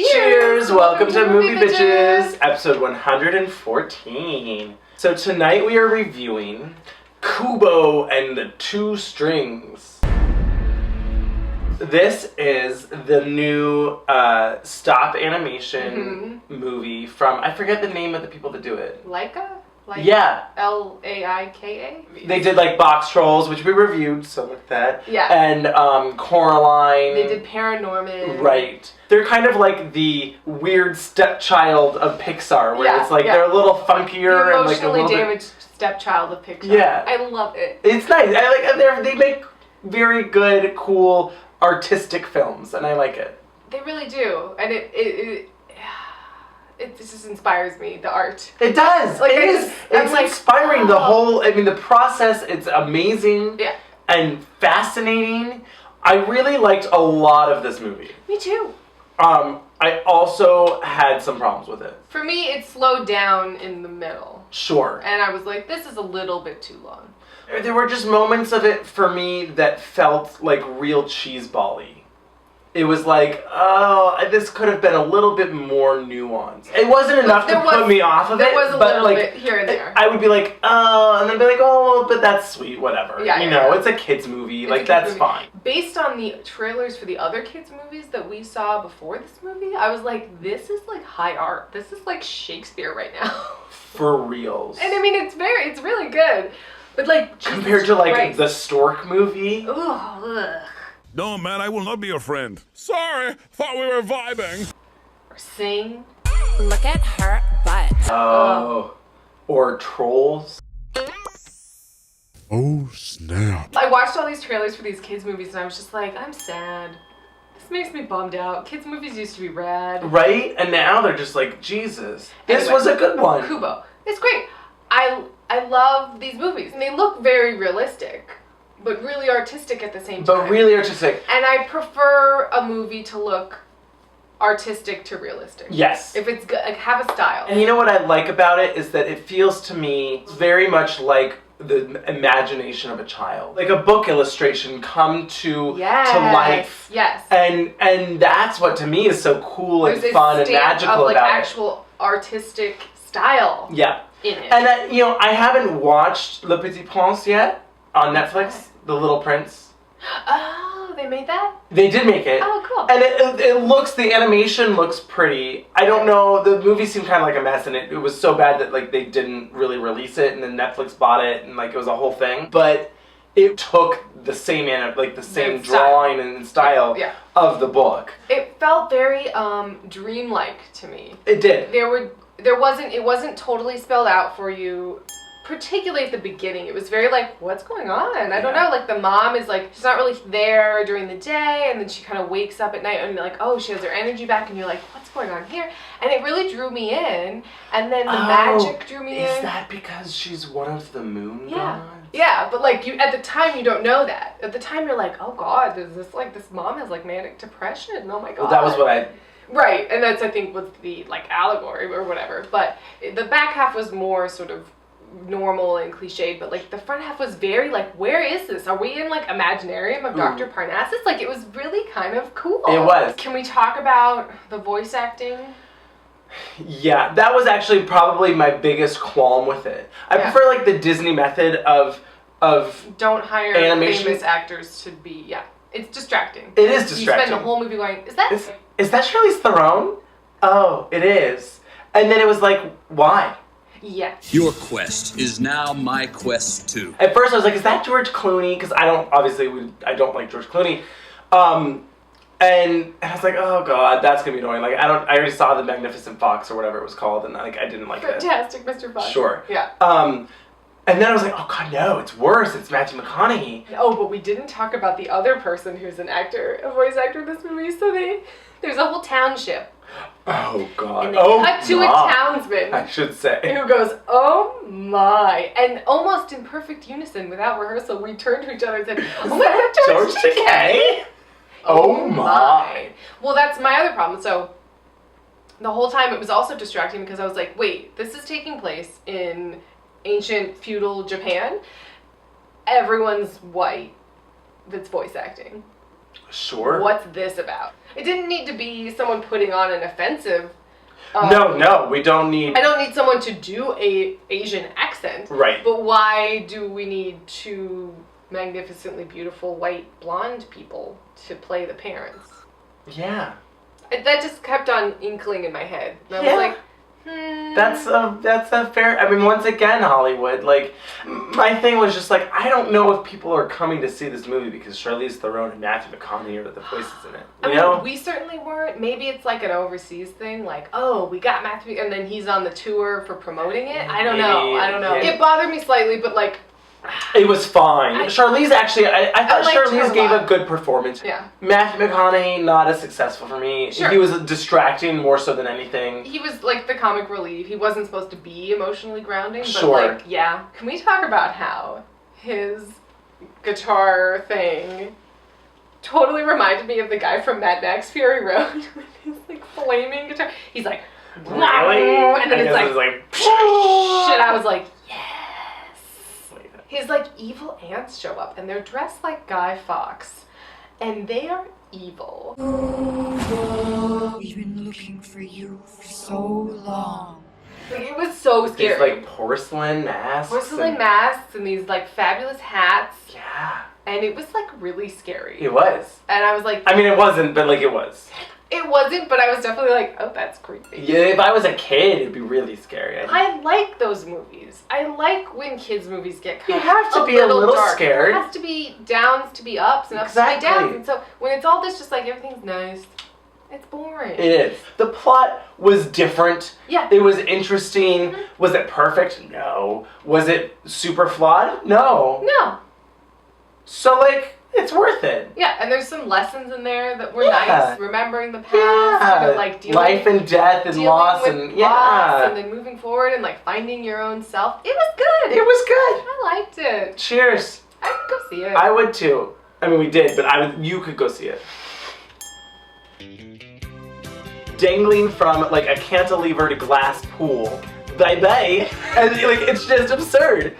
Cheers! Welcome to Movie Bitches, episode 114. So tonight we are reviewing Kubo and the Two Strings. This is the new stop animation movie from, I forget the name of the people that do it. Laika? Yeah. Laika? They did like Box Trolls, which we reviewed, so like that. Yeah. And Coraline. They did Paranorman. Right. They're kind of like the weird stepchild of Pixar, where it's like they're a little funkier the and like a little damaged stepchild of Pixar. Yeah. I love it. It's nice. They make very good, cool, artistic films, and I like it. They really do, and it just inspires me. The art. It does. Like it's inspiring. The whole. I mean, the process. It's amazing. Yeah. And fascinating. I really liked a lot of this movie. Me too. I also had some problems with it. For me, it slowed down in the middle. Sure. And I was like, this is a little bit too long. There were just moments of it for me that felt like real cheeseball-y. It was like, oh, this could have been a little bit more nuanced. It wasn't enough to put me off of it. There was a little bit here and there. I would be like, oh, and then be like, oh, but that's sweet, whatever. Yeah, you know, it's a kid's movie. Like, that's fine. Based on the trailers for the other kids' movies that we saw before this movie, I was like, this is like high art. This is like Shakespeare right now. For reals. And I mean, it's really good. But like, compared to like the Stork movie. Ugh. No, man, I will not be your friend. Sorry, thought we were vibing. Or Sing. Look at her butt. Oh. Or Trolls. Oh, snap. I watched all these trailers for these kids' movies and I was just like, I'm sad. This makes me bummed out. Kids' movies used to be rad. Right? And now they're just like, Jesus. This was a good one. Kubo. It's great. I love these movies. And they look very realistic. But really artistic at the same time. But really artistic. And I prefer a movie to look artistic to realistic. Yes. If it's good, like have a style. And you know what I like about it is that it feels to me very much like the imagination of a child. Like a book illustration come to life. Yes. And that's what to me is so cool and fun and magical of, about it. Actual artistic style. Yeah. In it. And I haven't watched Le Petit Prince yet on Netflix. The Little Prince. Oh, they made that? They did make it. Oh, cool. And the animation looks pretty. I don't know, the movie seemed kind of like a mess, and it was so bad that like they didn't really release it, and then Netflix bought it, and like it was a whole thing. But it took the same drawing and style of the book. It felt very dreamlike to me. It did. It wasn't totally spelled out for you. Particularly at the beginning, it was very like, what's going on? I don't know. Like the mom is like, she's not really there during the day, and then she kind of wakes up at night and like, oh, she has her energy back, and you're like, what's going on here? And it really drew me in, and then the magic drew me in. Is that because she's one of the moon gods? Yeah, but like at the time you don't know that. At the time you're like, oh God, this mom has like manic depression. Oh my God. Well, that was what Right, and that's I think was the like allegory or whatever. But the back half was more sort of normal and cliched, but like the front half was very like, where is this? Are we in like Imaginarium of Dr. Parnassus? Like it was really kind of cool. It was. Can we talk about the voice acting? Yeah, that was actually probably my biggest qualm with it. I prefer like the Disney method of don't hire animation. Famous actors to be it's distracting. It is distracting. You spend the whole movie going, is that Charlize Theron? Oh, it is. And then it was like, why? Yeah. Your quest is now my quest too. At first I was like, is that George Clooney? Because I don't like George Clooney. And I was like, oh God, that's gonna be annoying. Like I already saw The Magnificent Fox or whatever it was called, and like I didn't like it. Fantastic Mr. Fox. Sure. Yeah. And then I was like, oh God, no, it's worse. It's Matthew McConaughey. Oh, but we didn't talk about the other person who's a voice actor in this movie. So there's a whole township. Oh God. And they cut to a townsman. I should say. Who goes, oh my. And almost in perfect unison without rehearsal, we turned to each other and said, oh my God, George Takei. Oh my. Well, that's my other problem. So the whole time it was also distracting because I was like, wait, this is taking place in ancient feudal Japan. Everyone's white that's voice acting. Sure. What's this about? It didn't need to be someone putting on an offensive. No, we don't need. I don't need someone to do a Asian accent. Right. But why do we need two magnificently beautiful white blonde people to play the parents? Yeah. That just kept on inkling in my head. And I Yeah. was like, That's a fair. I mean, once again, Hollywood. Like, my thing was just like, I don't know if people are coming to see this movie because Charlize Theron and Matthew McConaughey are the voices in it. You know? we certainly weren't. Maybe it's like an overseas thing, like, oh, we got Matthew, and then he's on the tour for promoting it. I don't know. Yeah. It bothered me slightly, but like, It was fine. Charlize actually, I thought liked her Charlize a gave lot. a good performance. Yeah. Matthew McConaughey, not as successful for me. Sure. He was distracting more so than anything. he was like the comic relief. He wasn't supposed to be emotionally grounding, but Sure. like, yeah. Can we talk about how his guitar thing totally reminded me of the guy from Mad Max Fury Road with his like flaming guitar? He's like, Really? and then it's like, shit. I was like, yes. His like evil aunts show up and they're dressed like Guy Fawkes, and they are evil. We've been looking for you for so long. Like, it was so These scary. like porcelain masks. Porcelain masks and these like fabulous hats, Yeah. and it was like really scary. It was. And I was like, I mean, it wasn't, but like it was. it wasn't, but I was definitely like, oh, that's creepy. Yeah, if I was a kid, it'd be really scary. I like those movies. I like when kids' movies get kind You of have to be a little dark. scared. There has to be downs to be ups and ups to Exactly. be downs. And so when it's all this just like everything's nice, it's boring. It is. The plot was different. Yeah. It was interesting. Was it perfect? No. Was it super flawed? No. No. So like, it's worth it. Yeah, and there's some lessons in there that were Yeah. nice. Remembering the past, Yeah. you know, like dealing Life and death and dealing loss with and loss, yeah. and then moving forward and like finding your own self. It was good. It was good. I liked it. Cheers. I could go see it. I would too. I mean, we did, but you could go see it. Dangling from like a cantilevered glass pool. Bye bye. And like, it's just absurd.